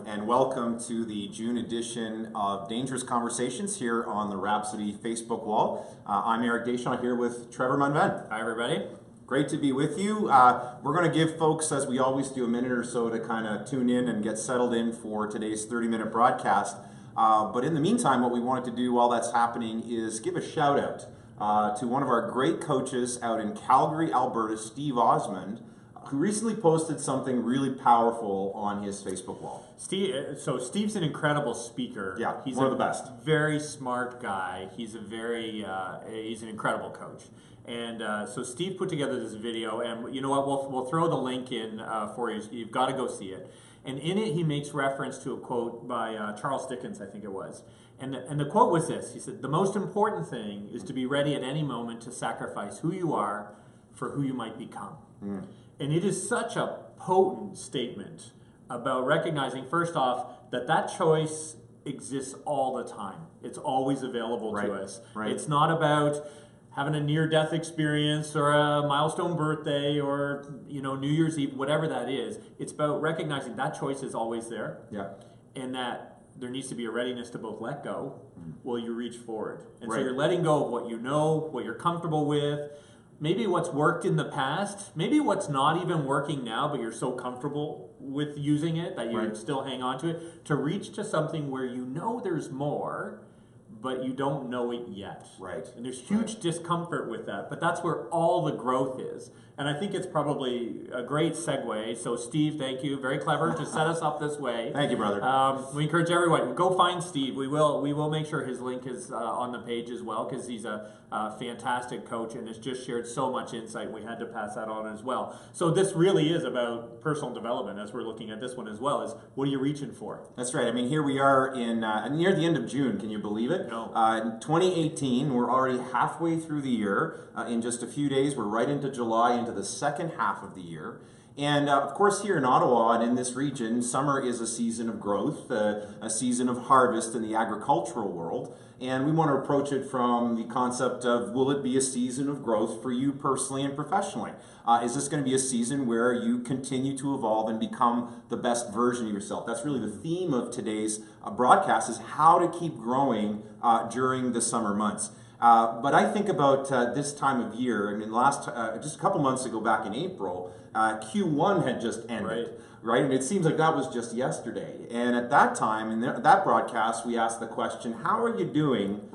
and welcome to the June edition of Dangerous Conversations here on the Rhapsody Facebook wall. I'm Eric Deschamps here with Trevor Munven. Hi, everybody. Great to be with you. We're going to give folks, as we always do, a minute or so to kind of tune in and get settled in for today's 30-minute broadcast. But in the meantime, what we wanted to do while that's happening is give a shout out to one of our great coaches out in Calgary, Alberta, Steve Osmond, who recently posted something really powerful on his Facebook wall. Steve's an incredible speaker. Yeah, he's one of the best. Very smart guy. He's he's an incredible coach. And so Steve put together this video, and you know what? We'll throw the link in for you. You've got to go see it. And in it, he makes reference to a quote by Charles Dickens, I think it was. And the quote was this. He said, "The most important thing is to be ready at any moment to sacrifice who you are for who you might become." Mm. And it is such a potent statement about recognizing, first off, that choice exists all the time. It's always available to us. Right. It's not about having a near-death experience or a milestone birthday or New Year's Eve, whatever that is. It's about recognizing that choice is always there. Yeah. And that there needs to be a readiness to both let go while you reach forward. And so you're letting go of what you know, what you're comfortable with, maybe what's worked in the past, maybe what's not even working now, but you're so comfortable with using it that you still hang on to it, to reach to something where you know there's more, but you don't know it yet. Right. And there's huge discomfort with that, but that's where all the growth is. And I think it's probably a great segue. So Steve, thank you. Very clever to set us up this way. Thank you, brother. We encourage everyone, go find Steve. We will make sure his link is on the page as well, because he's a fantastic coach and has just shared so much insight. We had to pass that on as well. So this really is about personal development, as we're looking at this one as well, is what are you reaching for? That's right. I mean, here we are in near the end of June. Can you believe it? No. In 2018, we're already halfway through the year. In just a few days, we're right into July, into the second half of the year. And of course, here in Ottawa and in this region, summer is a season of growth, a season of harvest in the agricultural world. And we want to approach it from the concept of, will it be a season of growth for you personally and professionally? Is this going to be a season where you continue to evolve and become the best version of yourself? That's really the theme of today's broadcast, is how to keep growing during the summer months. But I think about this time of year. I mean, just a couple months ago, back in April, Q1 had just ended, right? And it seems like that was just yesterday. And at that time, in that broadcast, we asked the question, how are you doing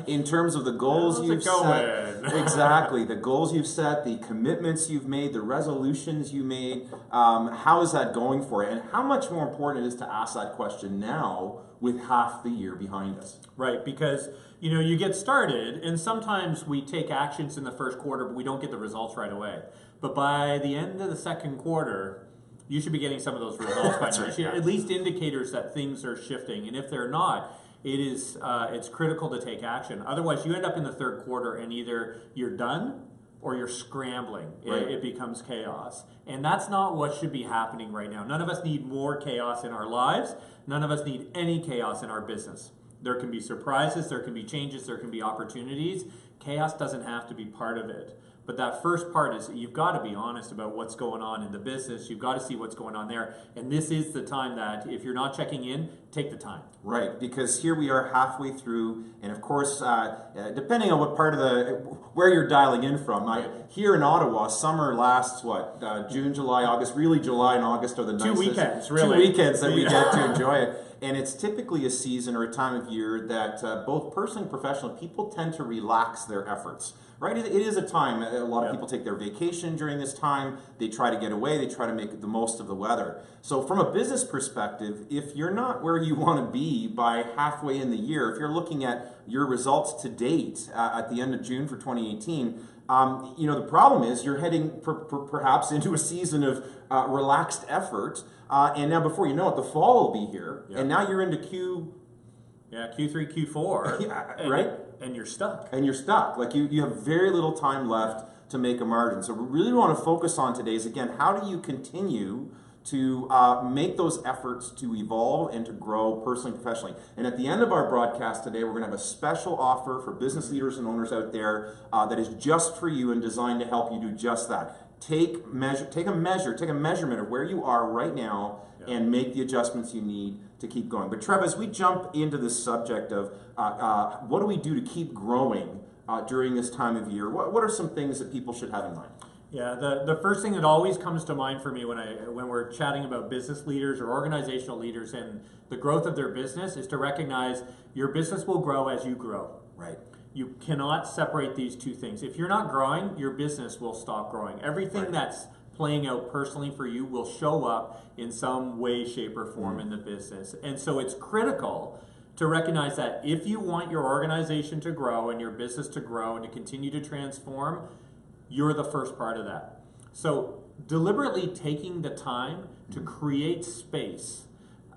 in terms of the goals you've set? Exactly. The goals you've set, the commitments you've made, the resolutions you made. How is that going for you? And how much more important it is to ask that question now with half the year behind us? Right, because you get started, and sometimes we take actions in the first quarter, but we don't get the results right away. But by the end of the second quarter, you should be getting some of those results by now. At least indicators that things are shifting. And if they're not, it's critical to take action. Otherwise, you end up in the third quarter and either you're done or you're scrambling. It becomes chaos. And that's not what should be happening right now. None of us need more chaos in our lives. None of us need any chaos in our business. There can be surprises, there can be changes, there can be opportunities. Chaos doesn't have to be part of it. But that first part is you've got to be honest about what's going on in the business. You've got to see what's going on there. And this is the time that if you're not checking in, take the time. Right, because here we are halfway through, and of course, depending on what part of where you're dialing in from, here in Ottawa, summer lasts, June, July, August, really July and August are the nicest. 2 weekends, really. 2 weekends that we get to enjoy it. And it's typically a season or a time of year that both personally and professionally, people tend to relax their efforts. Right? It is a time. A lot of people take their vacation during this time. They try to get away. They try to make the most of the weather. So from a business perspective, if you're not where you want to be by halfway in the year, if you're looking at your results to date at the end of June for 2018, the problem is you're heading perhaps into a season of relaxed effort. And now before you know it, the fall will be here. Yep. And now you're into Q3, Q4. Right? And you're stuck. And you're stuck. Like you have very little time left to make a margin. So we really want to focus on today is, again, how do you continue to make those efforts to evolve and to grow personally and professionally. And at the end of our broadcast today, we're going to have a special offer for business leaders and owners out there that is just for you and designed to help you do just that. Take a measurement of where you are right now and make the adjustments you need to keep going. But Trev, as we jump into this subject of what do we do to keep growing during this time of year, what are some things that people should have in mind? Yeah, the first thing that always comes to mind for me when we're chatting about business leaders or organizational leaders and the growth of their business is to recognize your business will grow as you grow. Right. You cannot separate these two things. If you're not growing, your business will stop growing. Everything that's playing out personally for you will show up in some way, shape, or form in the business. And so it's critical to recognize that if you want your organization to grow and your business to grow and to continue to transform, you're the first part of that. So deliberately taking the time to create space,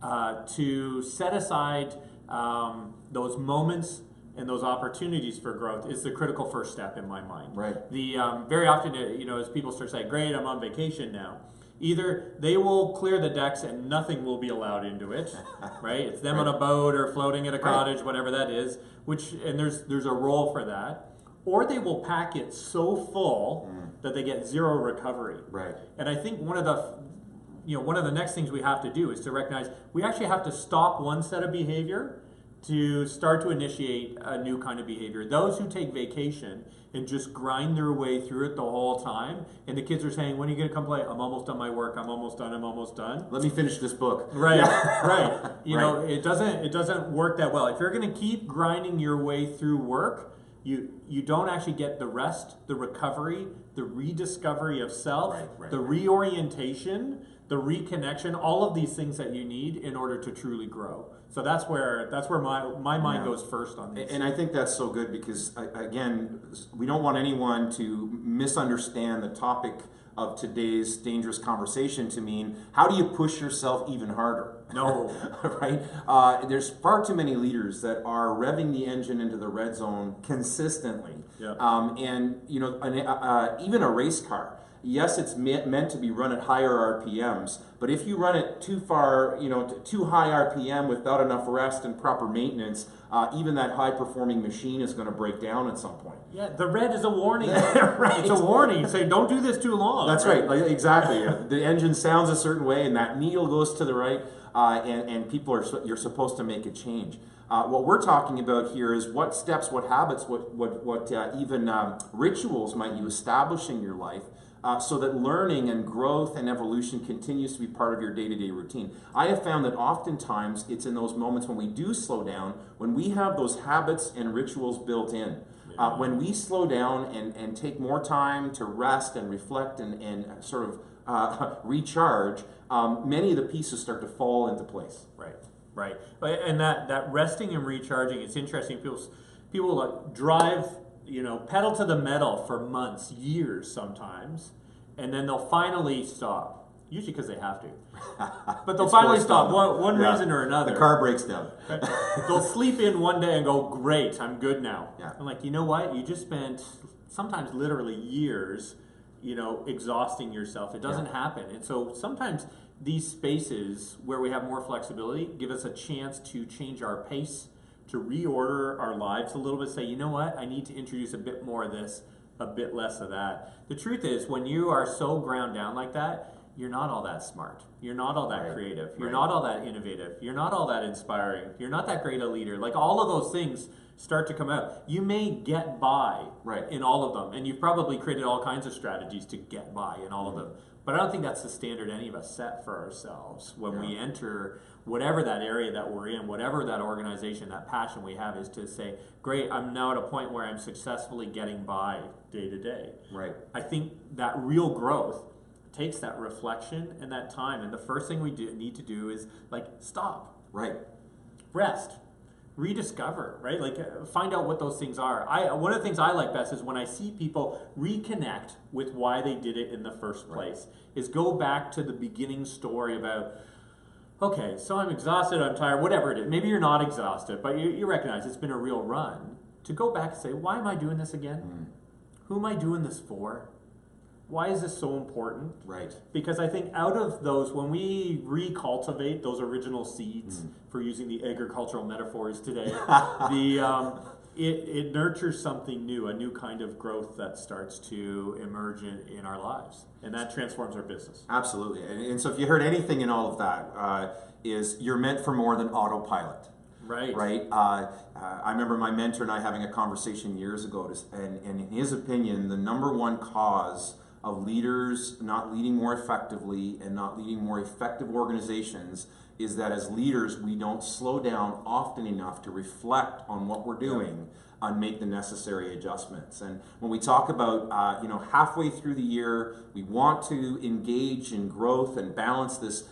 to set aside those moments and those opportunities for growth is the critical first step in my mind. Right. The very often, as people start saying, "Great, I'm on vacation now," either they will clear the decks and nothing will be allowed into it, right? It's them on a boat or floating at a cottage, whatever that is. And there's a role for that. Or they will pack it so full that they get zero recovery. Right. And I think one of the next things we have to do is to recognize we actually have to stop one set of behavior to start to initiate a new kind of behavior. Those who take vacation and just grind their way through it the whole time, and the kids are saying, "When are you going to come play?" "I'm almost done my work. I'm almost done. I'm almost done." Let me finish this book. Right, right. It doesn't work that well. If you're going to keep grinding your way through work, you don't actually get the rest, the recovery, the rediscovery of self, the reorientation, the reconnection, all of these things that you need in order to truly grow. So that's where my mind goes first on this. And I think that's so good because, again, we don't want anyone to misunderstand the topic of today's dangerous conversation to mean, how do you push yourself even harder? No. Right? There's far too many leaders that are revving the engine into the red zone consistently. Yeah. And, even a race car, yes, it's meant to be run at higher RPMs, but if you run it too far, too high RPM without enough rest and proper maintenance, even that high-performing machine is going to break down at some point. Yeah, the red is a warning. Right. It's a warning. Say, don't do this too long. That's right. Exactly. The engine sounds a certain way, and that needle goes to the right, and you're supposed to make a change. What we're talking about here is what steps, what habits, what even rituals might you establish in your life so that learning and growth and evolution continues to be part of your day-to-day routine. I have found that oftentimes it's in those moments when we do slow down, when we have those habits and rituals built in. When we slow down and take more time to rest and reflect and sort of recharge, many of the pieces start to fall into place. Right. And that resting and recharging, it's interesting. People like drive, pedal to the metal for months, years sometimes, and then they'll finally stop. Usually because they have to. But they'll finally stop, one reason or another. The car breaks down. They'll sleep in one day and go, "Great, I'm good now." Yeah. I'm like, you know what? You just spent sometimes literally years, exhausting yourself. It doesn't happen. And so sometimes these spaces where we have more flexibility give us a chance to change our pace, to reorder our lives a little bit, say, you know what? I need to introduce a bit more of this, a bit less of that. The truth is, when you are so ground down like that, you're not all that smart. You're not all that creative. You're not all that innovative. You're not all that inspiring. You're not that great a leader. Like, all of those things start to come out. You may get by in all of them, and you've probably created all kinds of strategies to get by in all of them. But I don't think that's the standard any of us set for ourselves when we enter whatever that area that we're in, whatever that organization, that passion we have, is to say, great, I'm now at a point where I'm successfully getting by day to day. Right. I think that real growth takes that reflection and that time. And the first thing we need to do is stop. Right. Rest. Rediscover, right? Find out what those things are. One of the things I like best is when I see people reconnect with why they did it in the first place. Is go back to the beginning story about, okay, so I'm exhausted, I'm tired, whatever it is. Maybe you're not exhausted, but you recognize it's been a real run. To go back and say, why am I doing this again? Who am I doing this for? Why is this so important? Right. Because I think out of those, when we recultivate those original seeds, for using the agricultural metaphors today, it nurtures something new, a new kind of growth that starts to emerge in our lives, and that transforms our business. Absolutely. And so if you heard anything in all of that, is you're meant for more than autopilot. Right. Right. I remember my mentor and I having a conversation years ago, and in his opinion, the number one cause of leaders not leading more effectively and not leading more effective organizations is that as leaders, we don't slow down often enough to reflect on what we're doing and make the necessary adjustments. And when we talk about, halfway through the year, we want to engage in growth and balance this,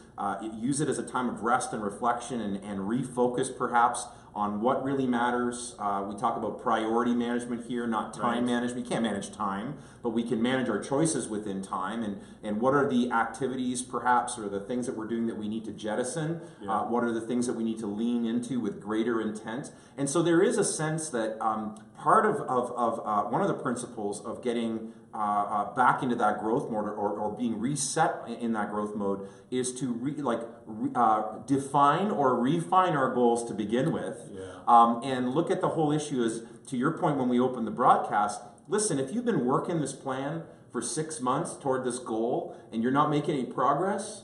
use it as a time of rest and reflection and refocus perhaps on what really matters. We talk about priority management here, not time management. You can't manage time, but we can manage our choices within time. And what are the activities perhaps, or the things that we're doing that we need to jettison? What are the things that we need to lean into with greater intent? And so there is a sense that part of one of the principles of getting back into that growth mode, or being reset in that growth mode, is to define or refine our goals to begin with, and look at the whole issue as, to your point when we opened the broadcast, listen, if you've been working this plan for 6 months toward this goal and you're not making any progress,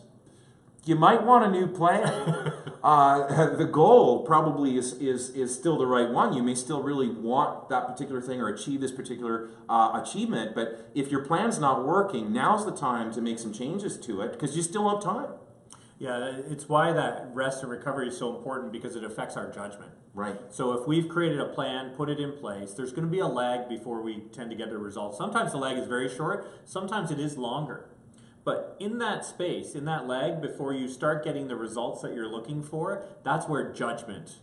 you might want a new plan. The goal probably is still the right one. You may still really want that particular thing or achieve this particular achievement, but if your plan's not working, now's the time to make some changes to it, because you still have time. Yeah, it's why that rest and recovery is so important, because it affects our judgment. Right. So if we've created a plan, put it in place, there's going to be a lag before we tend to get the results. Sometimes the lag is very short, sometimes it is longer. But in that space, in that lag, before you start getting the results that you're looking for, that's where judgment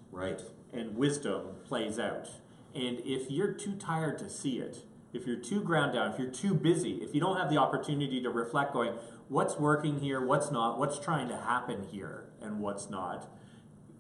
and wisdom plays out. And if you're too tired to see it, if you're too ground down, if you're too busy, if you don't have the opportunity to reflect going, what's working here, what's not, what's trying to happen here, and what's not,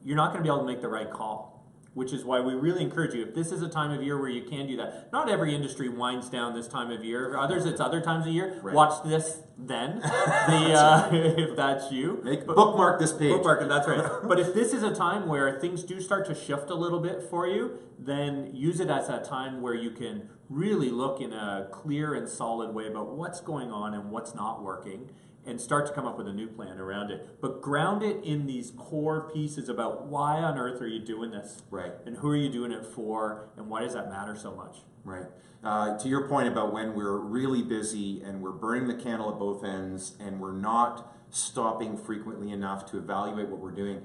you're not going to be able to make the right call. Which is why we really encourage you, if this is a time of year where you can do that. Not every industry winds down this time of year. Others, it's other times of year. Right. Watch this then, if that's you. Bookmark this page. Bookmark it, that's right. But if this is a time where things do start to shift a little bit for you, then use it as a time where you can really look in a clear and solid way about what's going on and what's not working, and start to come up with a new plan around it. But ground it in these core pieces about why on earth are you doing this? Right. And who are you doing it for? And why does that matter so much? Right. To your point about when we're really busy and we're burning the candle at both ends and we're not stopping frequently enough to evaluate what we're doing,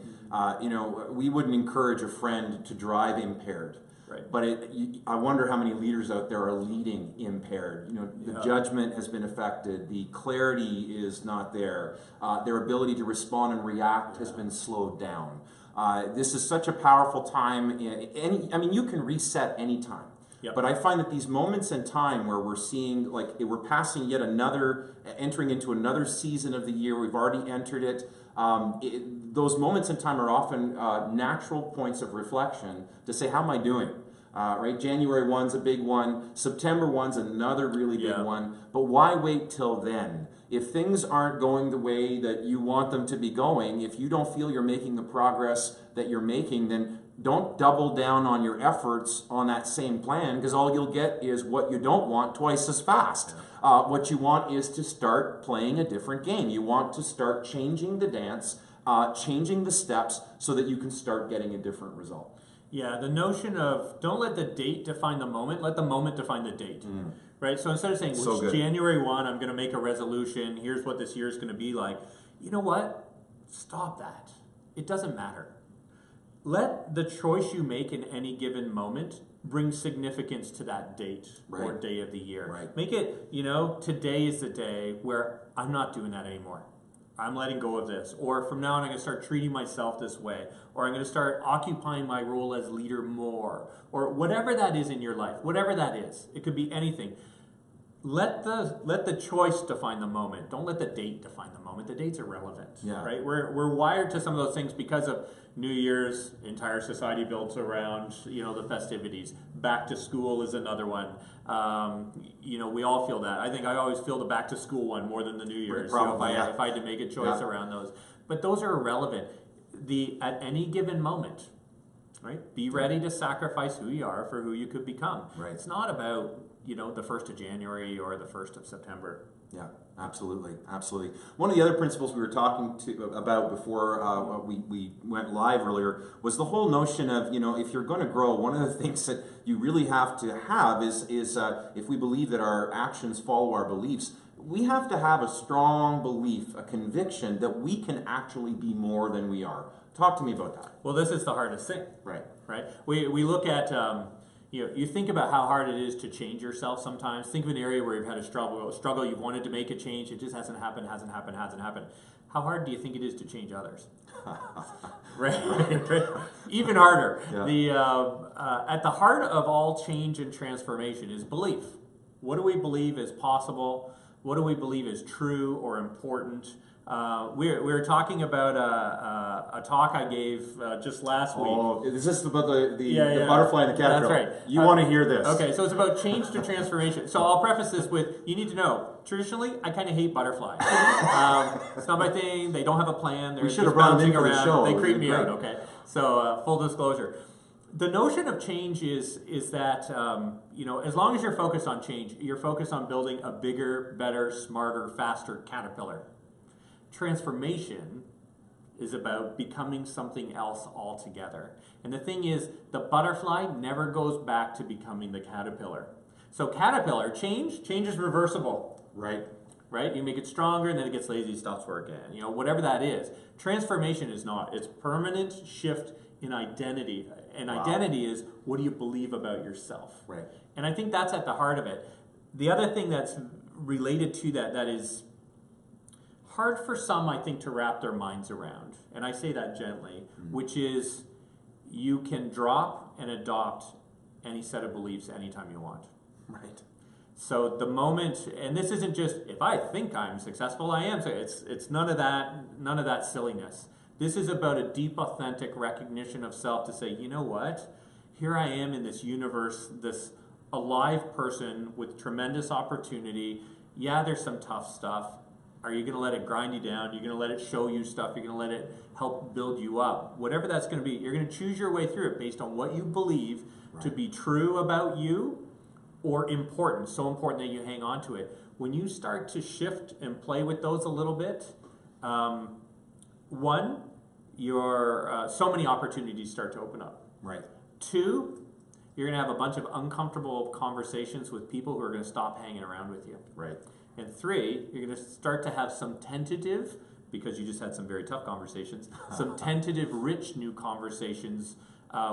we wouldn't encourage a friend to drive impaired. Right. But I wonder how many leaders out there are leading impaired. The judgment has been affected. The clarity is not there. Their ability to respond and react has been slowed down. This is such a powerful time. You can reset anytime. Yep. But I find that these moments in time where we're seeing, we're passing entering into another season of the year, we've already entered it, those moments in time are often natural points of reflection to say, how am I doing? Right? January 1's a big one. September 1's another really big one. But why wait till then? If things aren't going the way that you want them to be going, if you don't feel you're making the progress that you're making, then don't double down on your efforts on that same plan, because all you'll get is what you don't want twice as fast. What you want is to start playing a different game. You want to start changing the dance, changing the steps so that you can start getting a different result. Yeah, the notion of don't let the date define the moment, let the moment define the date. Right? So instead of saying, January 1, I'm going to make a resolution, here's what this year is going to be like, you know what? Stop that. It doesn't matter. Let the choice you make in any given moment bring significance to that date or day of the year. Right. Make it, today is the day where I'm not doing that anymore. I'm letting go of this. Or from now on, I'm going to start treating myself this way. Or I'm going to start occupying my role as leader more. Or whatever that is in your life, whatever that is. It could be anything. Let the choice define the moment. Don't let the date define the moment. The date's irrelevant, right? We're wired to some of those things because of New Year's. Entire society builds around the festivities. Back to school is another one. We all feel that. I think I always feel the back to school one more than the New Year's. Probably, if I had to make a choice around those, but those are irrelevant. At any given moment, right? Be ready to sacrifice who you are for who you could become. Right. It's not about, the 1st of January or the 1st of September. Yeah, absolutely, absolutely. One of the other principles we were talking about before we went live earlier was the whole notion of, if you're going to grow, one of the things that you really have to have is if we believe that our actions follow our beliefs, we have to have a strong belief, a conviction that we can actually be more than we are. Talk to me about that. Well, this is the hardest thing. Right. Right? We look at, you think about how hard it is to change yourself sometimes. Think of an area where you've had a struggle, you've wanted to make a change, it just hasn't happened. How hard do you think it is to change others? Right? Even harder. Yeah. At the heart of all change and transformation is belief. What do we believe is possible? What do we believe is true or important? We were talking about a talk I gave just last week. Oh, is this about the butterfly and the caterpillar? That's right. You want to hear this. Okay, so it's about change to transformation. So I'll preface this with, you need to know, traditionally, I kind of hate butterflies. It's not my thing. They don't have a plan. They're just bouncing around. The show. They creep me out, okay? So full disclosure. The notion of change is that, as long as you're focused on change, you're focused on building a bigger, better, smarter, faster caterpillar. Transformation is about becoming something else altogether. And the thing is, the butterfly never goes back to becoming the caterpillar. So caterpillar, change is reversible. Right. Right? You make it stronger and then it gets lazy, stops working. Whatever that is. Transformation is not. It's permanent shift in identity. And identity is, what do you believe about yourself? Right. And I think that's at the heart of it. The other thing that's related to that is hard for some, I think, to wrap their minds around, and I say that gently, which is you can drop and adopt any set of beliefs anytime you want. Right. So the moment, and this isn't just, if I think I'm successful, I am. So it's none of that silliness. This is about a deep, authentic recognition of self to say, you know what? Here I am in this universe, this alive person with tremendous opportunity. Yeah, there's some tough stuff. Are you going to let it grind you down? You're going to let it show you stuff. You're going to let it help build you up. Whatever that's going to be, you're going to choose your way through it based on what you believe to be true about you or important, so important that you hang on to it. When you start to shift and play with those a little bit, one, so many opportunities start to open up. Right. Two, you're going to have a bunch of uncomfortable conversations with people who are going to stop hanging around with you. Right. And three, you're going to start to have some tentative, because you just had some very tough conversations, some tentative, rich new conversations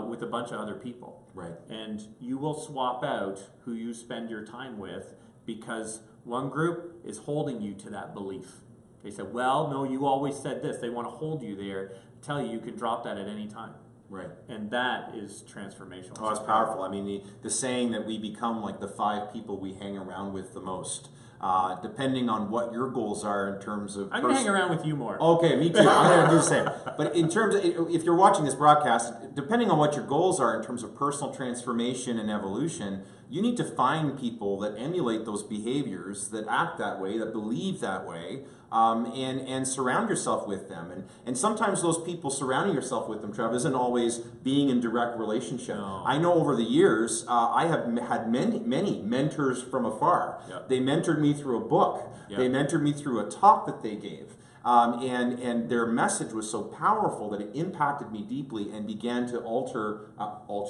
with a bunch of other people. Right. And you will swap out who you spend your time with because one group is holding you to that belief. They said, well, no, you always said this. They want to hold you there, tell you can drop that at any time. Right. And that is transformational. Oh, it's powerful. I mean, the saying that we become like the 5 people we hang around with the most. Depending on what your goals are in terms of... I'm going to hang around with you more. Okay, me too. I'm going to do the same. But in terms of, if you're watching this broadcast, depending on what your goals are in terms of personal transformation and evolution, you need to find people that emulate those behaviors, that act that way, that believe that way, and surround yourself with them. And sometimes those people, surrounding yourself with them, Trev, isn't always being in direct relationship. No. I know over the years, I have had many mentors from afar. Yep. They mentored me through a book. Yep. They mentored me through a talk that they gave. And their message was so powerful that it impacted me deeply and began to alter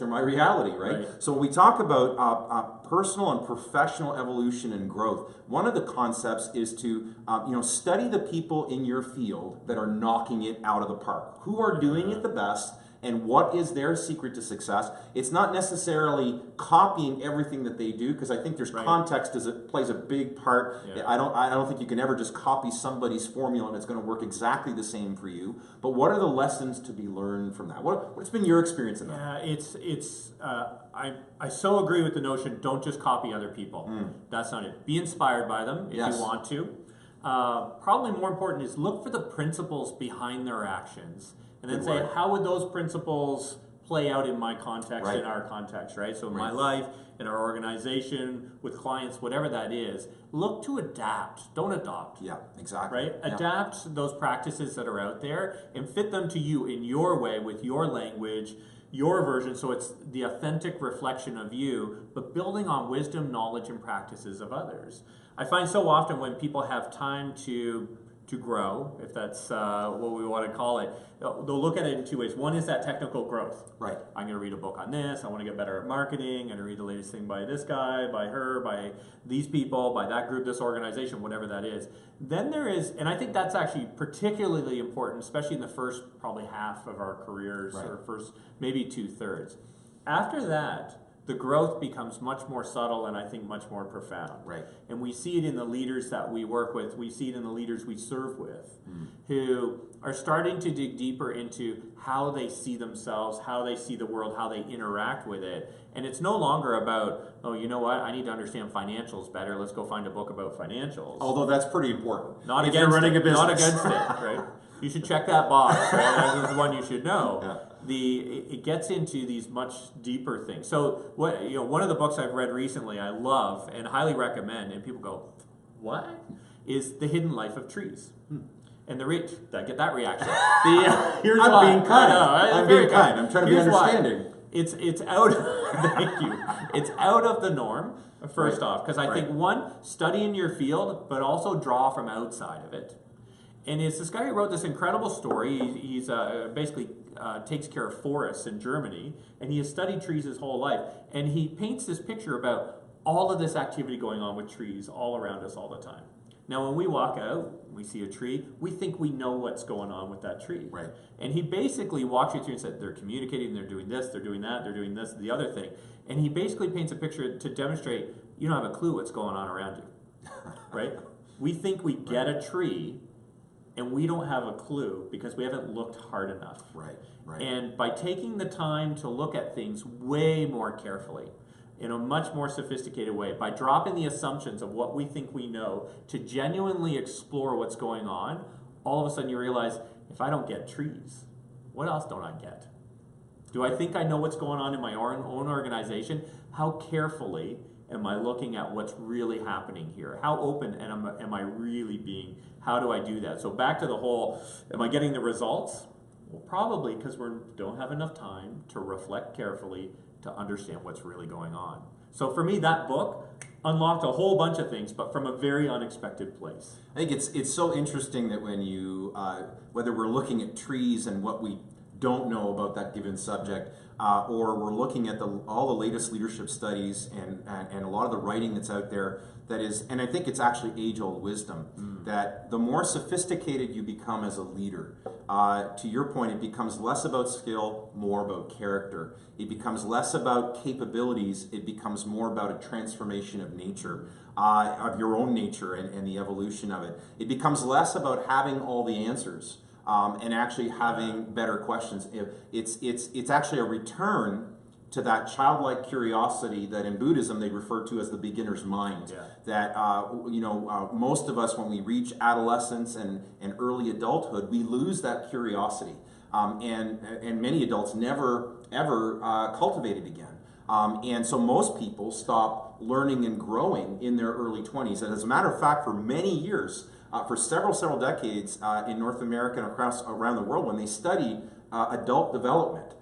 my reality, right? So when we talk about personal and professional evolution and growth, one of the concepts is to study the people in your field that are knocking it out of the park, who are doing it the best, and what is their secret to success. It's not necessarily copying everything that they do, because I think there's context as it plays a big part. Yeah. I don't think you can ever just copy somebody's formula and it's going to work exactly the same for you. But what are the lessons to be learned from that? What's been your experience in that? Yeah, I so agree with the notion, don't just copy other people. That's not it. Be inspired by them if you want to. Probably more important is look for the principles behind their actions. And then say, how would those principles play out in my context, in our context, right? So in my life, in our organization, with clients, whatever that is, look to adapt. Don't adopt. Yeah, exactly. Right? Yeah. Adapt those practices that are out there and fit them to you in your way, with your language, your version, so it's the authentic reflection of you, but building on wisdom, knowledge, and practices of others. I find so often when people have time to grow, if that's what we want to call it, they'll look at it in two ways. One is that technical growth. Right. I'm going to read a book on this. I want to get better at marketing. I'm going to read the latest thing by this guy, by her, by these people, by that group, this organization, whatever that is. Then there is, and I think that's actually particularly important, especially in the first probably half of our careers, right. or first maybe 2/3. After that, the growth becomes much more subtle and I think much more profound. Right. And we see it in the leaders that we work with. We see it in the leaders we serve with, who are starting to dig deeper into how they see themselves, how they see the world, how they interact with it. And it's no longer about, oh, you know what, I need to understand financials better. Let's go find a book about financials. Although that's pretty important. Not if against you're running it, a business. Not against it, right? You should check that box, right? That's the one you should know. Yeah. It gets into these much deeper things. So one of the books I've read recently I love and highly recommend, and people go, what? Is The Hidden Life of Trees. And did I get that reaction? Here's I'm why. being kind. I'm being kind. I'm trying to be understanding. Why. It's out. Thank you. It's out of the norm. First off, because I think one, study in your field, but also draw from outside of it. And it's this guy who wrote this incredible story. He's basically takes care of forests in Germany, and he has studied trees his whole life. And he paints this picture about all of this activity going on with trees all around us all the time. Now, when we walk out, we see a tree, we think we know what's going on with that tree. Right. And he basically walks you through and said, they're communicating, they're doing this, they're doing that, they're doing this, the other thing. And he basically paints a picture to demonstrate you don't have a clue what's going on around you. Right? We think we get a tree, and we don't have a clue because we haven't looked hard enough. Right. And by taking the time to look at things way more carefully, in a much more sophisticated way, by dropping the assumptions of what we think we know to genuinely explore what's going on, all of a sudden you realize, if I don't get trees, what else don't I get? Do I think I know what's going on in my own organization? How carefully am I looking at what's really happening here? How open am I really being? How do I do that? So back to the whole, am I getting the results? Well, probably because we don't have enough time to reflect carefully to understand what's really going on. So for me, that book unlocked a whole bunch of things, but from a very unexpected place. I think it's so interesting that when you, whether we're looking at trees and what we don't know about that given subject, or we're looking at all the latest leadership studies and a lot of the writing that's out there that is, and I think it's actually age-old wisdom, that the more sophisticated you become as a leader, to your point, it becomes less about skill, more about character. It becomes less about capabilities, it becomes more about a transformation of nature, of your own nature and the evolution of it. It becomes less about having all the answers, and actually having better questions. It's actually a return to that childlike curiosity that in Buddhism they refer to as the beginner's mind. Yeah. That most of us, when we reach adolescence and early adulthood, we lose that curiosity, and many adults never ever cultivate it again. And so most people stop learning and growing in their early 20s. And as a matter of fact, for many years, for several decades in North America and around the world, when they studied adult development,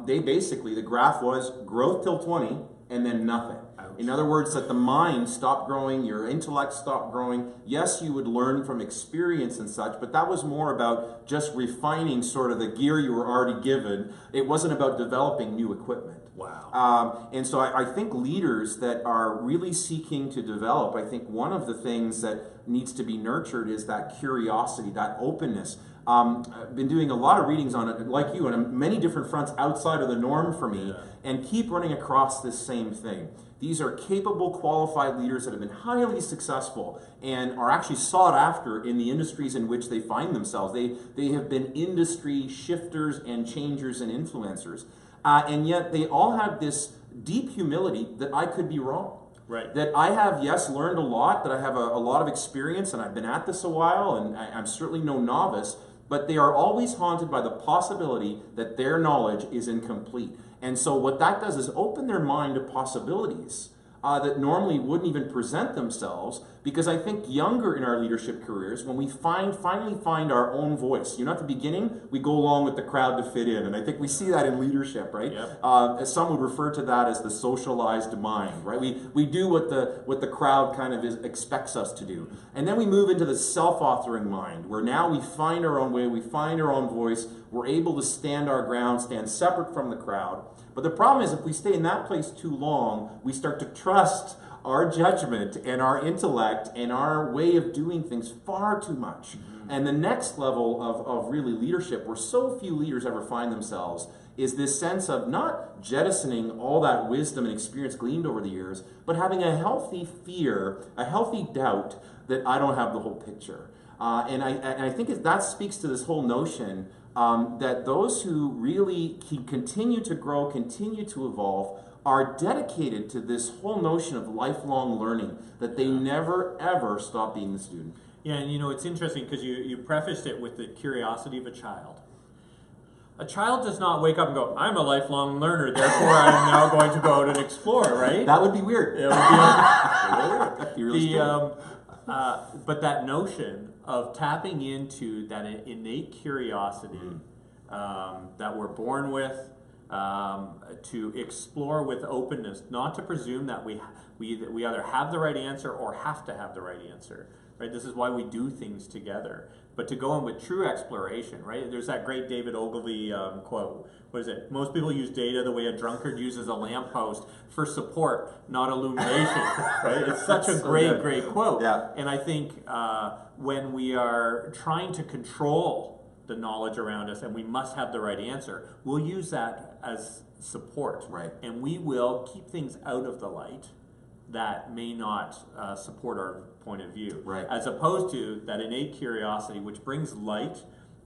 they basically, the graph was growth till 20 and then nothing. Ouch. In other words, that the mind stopped growing, your intellect stopped growing. Yes, you would learn from experience and such, but that was more about just refining sort of the gear you were already given. It wasn't about developing new equipment. Wow. And so I think leaders that are really seeking to develop, I think one of the things that needs to be nurtured is that curiosity, that openness. I've been doing a lot of readings on it, like you, on many different fronts outside of the norm for me, and keep running across this same thing. These are capable, qualified leaders that have been highly successful and are actually sought after in the industries in which they find themselves. They have been industry shifters and changers and influencers. And yet they all have this deep humility that I could be wrong. Right. That I have, yes, learned a lot, that I have a lot of experience, and I've been at this a while, and I'm certainly no novice, but they are always haunted by the possibility that their knowledge is incomplete. And so what that does is open their mind to possibilities that normally wouldn't even present themselves, because I think younger in our leadership careers, when we finally find our own voice, at the beginning, we go along with the crowd to fit in, and I think we see that in leadership, right? Yep. As some would refer to that as the socialized mind, right? We do what the crowd kind of expects us to do. And then we move into the self-authoring mind, where now we find our own way, we find our own voice, we're able to stand our ground, stand separate from the crowd. But the problem is, if we stay in that place too long, we start to trust our judgment and our intellect and our way of doing things far too much. And the next level of really leadership, where so few leaders ever find themselves, is this sense of not jettisoning all that wisdom and experience gleaned over the years, but having a healthy fear, a healthy doubt that I don't have the whole picture. And I think that speaks to this whole notion that those who really can continue to grow, continue to evolve, are dedicated to this whole notion of lifelong learning, that they never, ever stop being the student. Yeah, and it's interesting because you prefaced it with the curiosity of a child. A child does not wake up and go, I'm a lifelong learner, therefore I'm now going to go out and explore, right? That would be weird. It would That'd be really strange. But that notion of tapping into that innate curiosity that we're born with, to explore with openness, not to presume that we either have the right answer or have to have the right answer. Right? This is why we do things together. But to go in with true exploration, right? There's that great David Ogilvy quote. What is it? Most people use data the way a drunkard uses a lamppost for support, not illumination. Right? It's such a great quote. Yeah. And I think when we are trying to control the knowledge around us and we must have the right answer, we'll use that as support. Right. And we will keep things out of the light that may not support our point of view. Right. As opposed to that innate curiosity, which brings light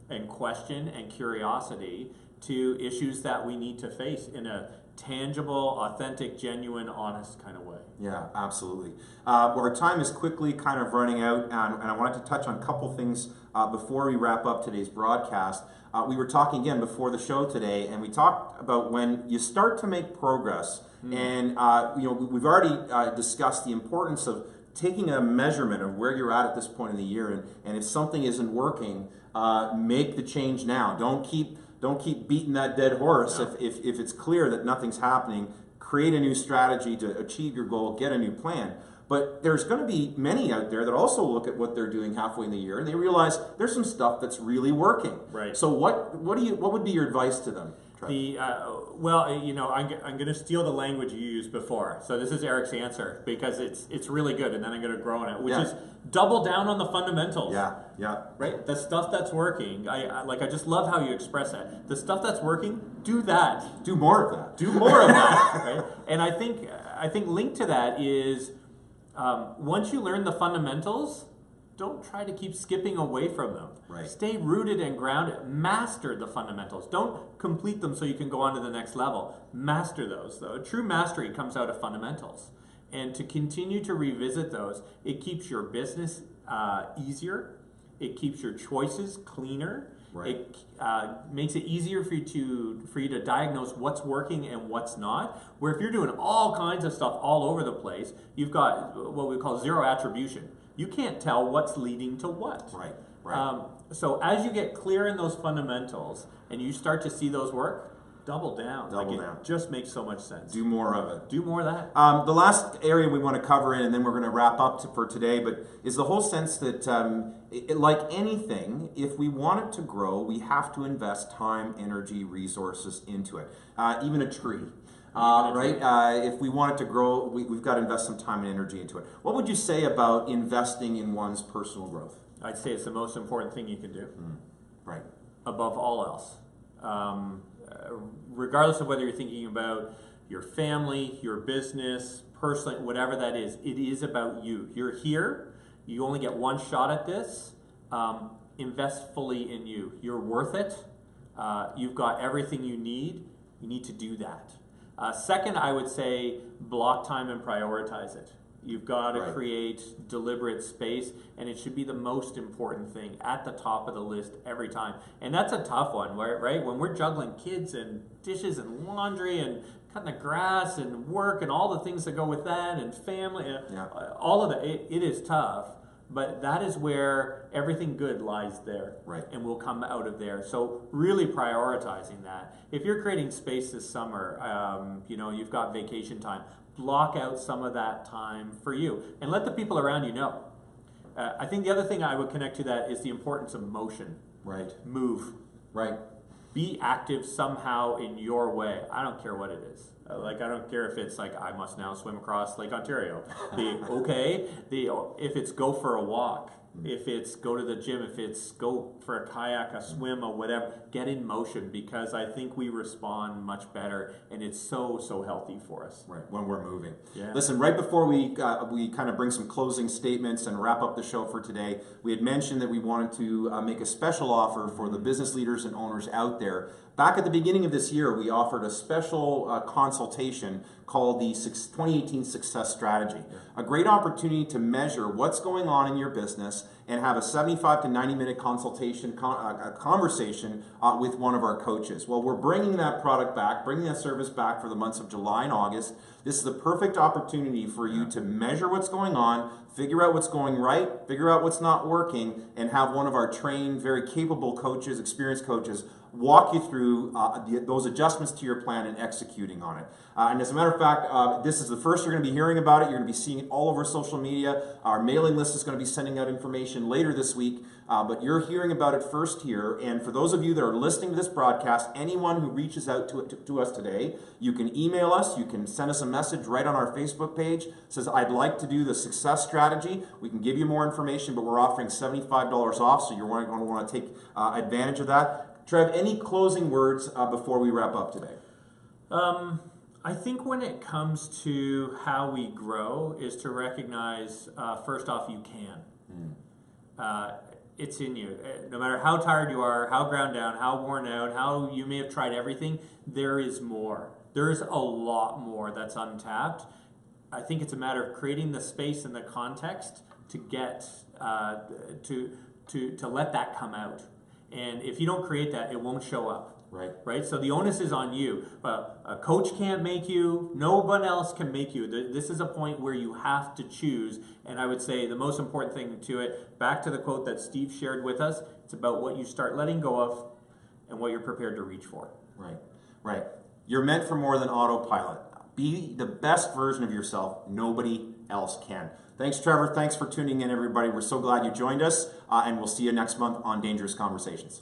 and question and curiosity to issues that we need to face in a tangible, authentic, genuine, honest kind of way. Yeah, absolutely. Our time is quickly kind of running out, and I wanted to touch on a couple things before we wrap up today's broadcast. We were talking again before the show today, and we talked about when you start to make progress, and we've already discussed the importance of taking a measurement of where you're at this point in the year, and if something isn't working, make the change now. Don't keep beating that dead horse. No. If it's clear that nothing's happening, create a new strategy to achieve your goal, get a new plan. But there's going to be many out there that also look at what they're doing halfway in the year, and they realize there's some stuff that's really working. Right. So what would be your advice to them? I'm going to steal the language you used before. So this is Eric's answer because it's really good, and then I'm going to grow on it, which is double down on the fundamentals. Yeah. Right? The stuff that's working. I just love how you express that. The stuff that's working, do that. Do more of that. Do more of that. Right? And I think linked to that is once you learn the fundamentals, don't try to keep skipping away from them. Right. Stay rooted and grounded. Master the fundamentals. Don't complete them so you can go on to the next level. Master those, though. True mastery comes out of fundamentals. And to continue to revisit those, it keeps your business easier. It keeps your choices cleaner. Right. It makes it easier for you to diagnose what's working and what's not. Where if you're doing all kinds of stuff all over the place, you've got what we call zero attribution. You can't tell what's leading to what. Right. So as you get clear in those fundamentals and you start to see those work, double down. It just makes so much sense. Do more of it. Do more of that. The last area we want to cover in, and then we're going to wrap up for today, but is the whole sense that, like anything, if we want it to grow, we have to invest time, energy, resources into it. Even a tree. Right? If we want it to grow, we've got to invest some time and energy into it. What would you say about investing in one's personal growth? I'd say it's the most important thing you can do. Right. Above all else. Regardless of whether you're thinking about your family, your business, personally, whatever that is, it is about you. You're here. You only get one shot at this. Invest fully in you. You're worth it. You've got everything you need. You need to do that. Second, I would say block time and prioritize it. You've got to Right. create deliberate space, and it should be the most important thing at the top of the list every time. And that's a tough one, right? When we're juggling kids and dishes and laundry and cutting the grass and work and all the things that go with that and family, Yeah. all of that, it is tough. But that is where everything good lies there, Right. and will come out of there. So really prioritizing that. If you're creating space this summer, you've got vacation time, block out some of that time for you, and let the people around you know. I think the other thing I would connect to that is the importance of motion. Right. Move. Right. Be active somehow in your way. I don't care what it is. I don't care if it's like, I must now swim across Lake Ontario. If it's go for a walk, if it's go to the gym, if it's go for a kayak, a swim, or whatever, get in motion, because I think we respond much better, and it's so healthy for us. Right, when we're moving. Yeah. Listen, right before we kind of bring some closing statements and wrap up the show for today, we had mentioned that we wanted to make a special offer for the business leaders and owners out there. Back at the beginning of this year, we offered a special consultation called the 2018 Success Strategy. A great opportunity to measure what's going on in your business and have a 75 to 90 minute consultation, conversation with one of our coaches. Well, we're bringing that product back, bringing that service back for the months of July and August. This is the perfect opportunity for you to measure what's going on, figure out what's going right, figure out what's not working, and have one of our trained, very capable coaches, experienced coaches, walk you through those adjustments to your plan and executing on it. And as a matter of fact, this is the first you're going to be hearing about it. You're going to be seeing it all over social media. Our mailing list is going to be sending out information later this week, but you're hearing about it first here. And for those of you that are listening to this broadcast, anyone who reaches out to us today, you can email us, you can send us a message right on our Facebook page. It says, I'd like to do the success strategy. We can give you more information, but we're offering $75 off, so you're going to want to take advantage of that. Trev, any closing words before we wrap up today? I think when it comes to how we grow is to recognize, first off, you can. It's in you. No matter how tired you are, how ground down, how worn out, how you may have tried everything, there is more. There is a lot more that's untapped. I think it's a matter of creating the space and the context to get to let that come out. And if you don't create that, it won't show up. Right. So the onus is on you. A coach can't make you. No one else can make you. This is a point where you have to choose. And I would say the most important thing to it, back to the quote that Steve shared with us, it's about what you start letting go of and what you're prepared to reach for. Right. You're meant for more than autopilot. Be the best version of yourself. Nobody else can. Thanks, Trevor. Thanks for tuning in, everybody. We're so glad you joined us, and we'll see you next month on Dangerous Conversations.